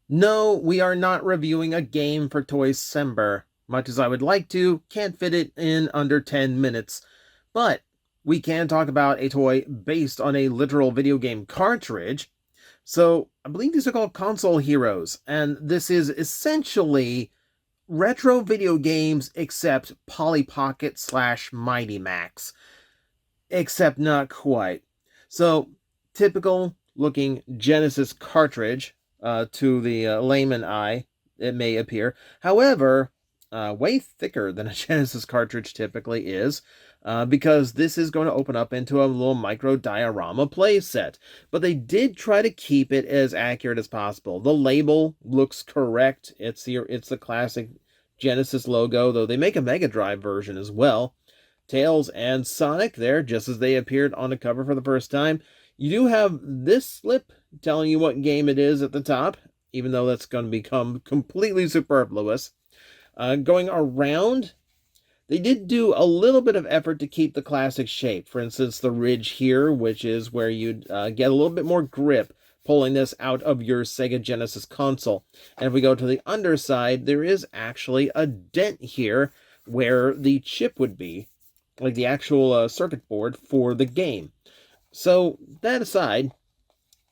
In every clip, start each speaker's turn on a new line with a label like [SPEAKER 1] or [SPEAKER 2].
[SPEAKER 1] No, we are not reviewing a game for Toycember. Much as I would like to, can't fit it in under 10 minutes. But we can talk about a toy based on a literal video game cartridge. So, I believe these are called console heroes, and this is essentially retro video games except Polly Pocket slash Mighty Max. Except not quite. So, typical looking Genesis cartridge to the layman eye, it may appear. However, way thicker than a Genesis cartridge typically is, because this is going to open up into a little micro diorama playset. But they did try to keep it as accurate as possible. The label looks correct. It's the classic Genesis logo, though they make a Mega Drive version as well. Tails and Sonic there, just as they appeared on the cover for the first time. You do have this slip telling you what game it is at the top, even though that's going to become completely superfluous. Going around, they did do a little bit of effort to keep the classic shape. For instance, the ridge here, which is where you'd get a little bit more grip pulling this out of your Sega Genesis console. And if we go to the underside, there is actually a dent here where the chip would be, like the actual circuit board for the game. So that aside,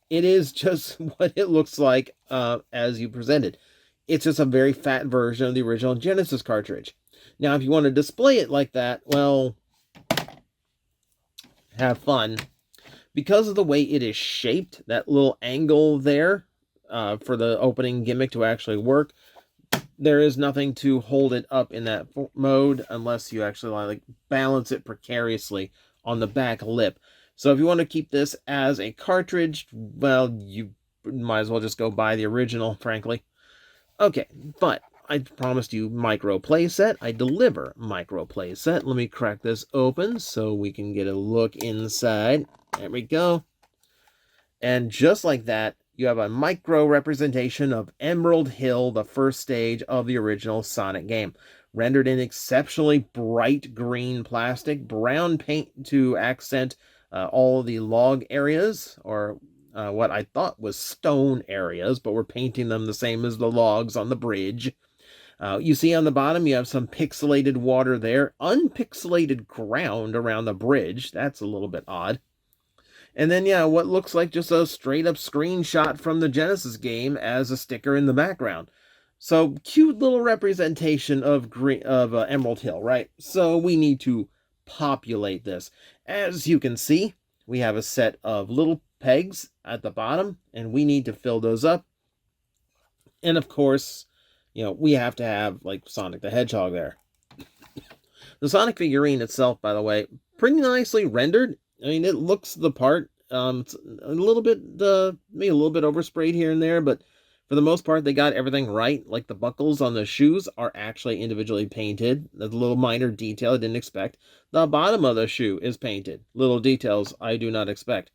[SPEAKER 1] it is just what it looks like as you presented. It's just a very fat version of the original Genesis cartridge. Now, if you want to display it like that, well, have fun. Because of the way it is shaped, that little angle there for the opening gimmick to actually work, there is nothing to hold it up in that mode unless you actually like balance it precariously on the back lip. So if you want to keep this as a cartridge, well, you might as well just go buy the original, frankly. Okay, but I promised you micro playset. I deliver micro playset. Let me crack this open so we can get a look inside. There we go. And just like that, you have a micro representation of Emerald Hill, the first stage of the original Sonic game. Rendered in exceptionally bright green plastic, brown paint to accent all the log areas, or what I thought was stone areas, but we're painting them the same as the logs on the bridge. You see on the bottom, you have some pixelated water there, unpixelated ground around the bridge. That's a little bit odd. And then, yeah, what looks like just a straight-up screenshot from the Genesis game as a sticker in the background. So, cute little representation of Emerald Hill, right? So, we need to populate this. As you can see, we have a set of little pegs at the bottom, and we need to fill those up. And, of course, we have to have, like, Sonic the Hedgehog there. The Sonic figurine itself, by the way, pretty nicely rendered. I mean, it looks the part. It's a little bit, maybe a little bit oversprayed here and there, but for the most part, they got everything right. Like the buckles on the shoes are actually individually painted. That's a little minor detail I didn't expect. The bottom of the shoe is painted. Little details I do not expect.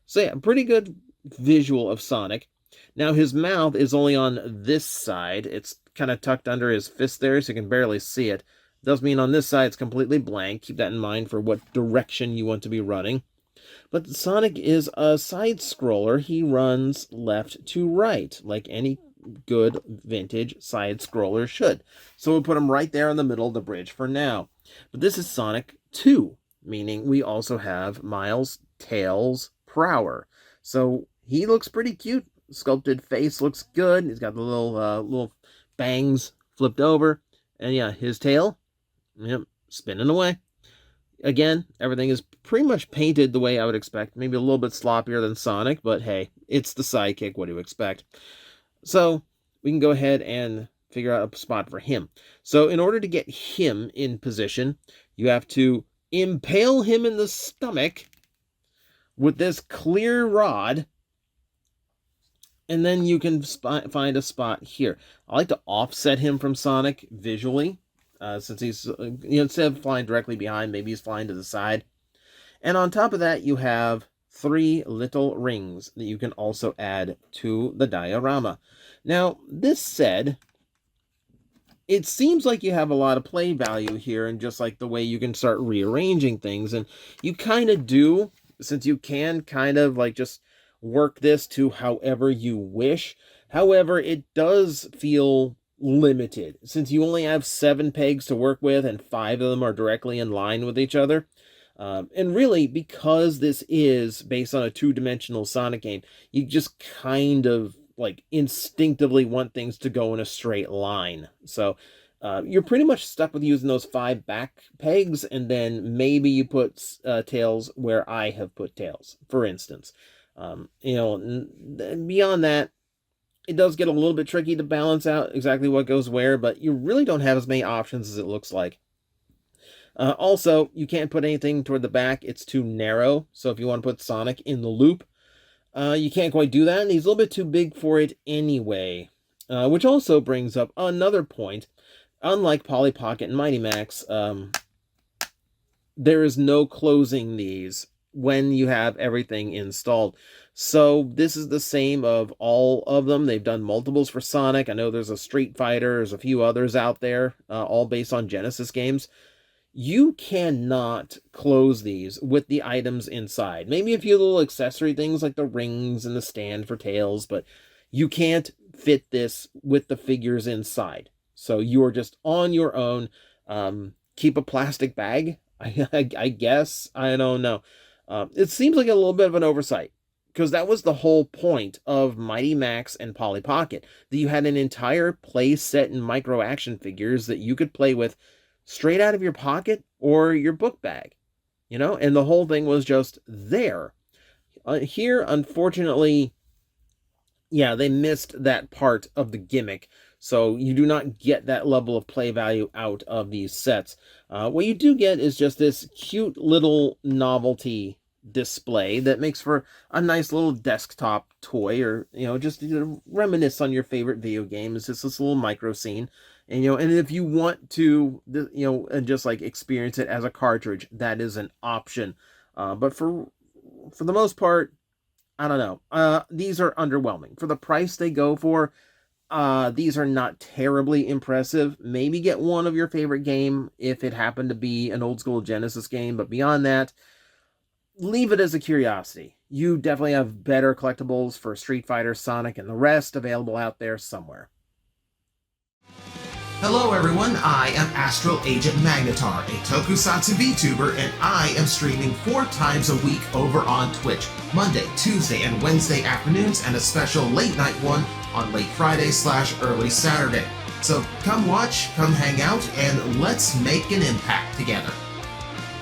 [SPEAKER 1] So yeah, pretty good visual of Sonic. Now his mouth is only on this side. It's kind of tucked under his fist there, so you can barely see it. Does mean on this side it's completely blank. Keep that in mind for what direction you want to be running. But Sonic is a side scroller. He runs left to right, like any good vintage side scroller should. So we'll put him right there in the middle of the bridge for now. But this is Sonic 2, meaning we also have Miles, Tails, Prower. So he looks pretty cute. Sculpted face looks good. He's got the little bangs flipped over. And yeah, his tail, yep, spinning away. Again, everything is pretty much painted the way I would expect. Maybe a little bit sloppier than Sonic, but hey, it's the sidekick. What do you expect? So we can go ahead and figure out a spot for him. So in order to get him in position, you have to impale him in the stomach with this clear rod, and then you can find a spot here. I like to offset him from Sonic visually. Since he's, instead of flying directly behind, maybe he's flying to the side. And on top of that, you have 3 little rings that you can also add to the diorama. Now, this said, it seems like you have a lot of play value here, and just like the way you can start rearranging things. And you kind of do, since you can kind of like just work this to however you wish. However, it does feel limited since you only have 7 pegs to work with and 5 of them are directly in line with each other. And really, because this is based on a 2-dimensional Sonic game, you just kind of like instinctively want things to go in a straight line. So you're pretty much stuck with using those 5 back pegs, and then maybe you put Tails where I have put Tails, for instance. Beyond that, it does get a little bit tricky to balance out exactly what goes where, but you really don't have as many options as it looks like. Also, you can't put anything toward the back. It's too narrow. So if you want to put Sonic in the loop, you can't quite do that. And he's a little bit too big for it anyway. Which also brings up another point. Unlike Polly Pocket and Mighty Max, there is no closing these when you have everything installed. So this is the same of all of them. They've done multiples for Sonic. I know there's a Street Fighter. There's a few others out there, all based on Genesis games. You cannot close these with the items inside. Maybe a few little accessory things like the rings and the stand for Tails, but you can't fit this with the figures inside. So you are just on your own. Keep a plastic bag, I guess. I don't know. It seems like a little bit of an oversight, because that was the whole point of Mighty Max and Polly Pocket, that you had an entire play set and micro action figures that you could play with straight out of your pocket or your book bag, and the whole thing was just there. Here, unfortunately, yeah, they missed that part of the gimmick, so you do not get that level of play value out of these sets. What you do get is just this cute little novelty display that makes for a nice little desktop toy, or just reminisce on your favorite video game. It's just this little micro scene. And and if you want to and just like experience it as a cartridge, that is an option. But for the most part, I don't know, these are underwhelming for the price they go for. These are not terribly impressive. Maybe get one of your favorite game if it happened to be an old school Genesis game, but beyond that, leave it as a curiosity. You definitely have better collectibles for Street Fighter, Sonic, and the rest available out there somewhere.
[SPEAKER 2] Hello everyone, I am Astral Agent Magnetar, a tokusatsu VTuber, and I am streaming 4 times a week over on Twitch, Monday, Tuesday, and Wednesday afternoons, and a special late night one on late Friday/early Saturday. So come watch, come hang out, and let's make an impact together.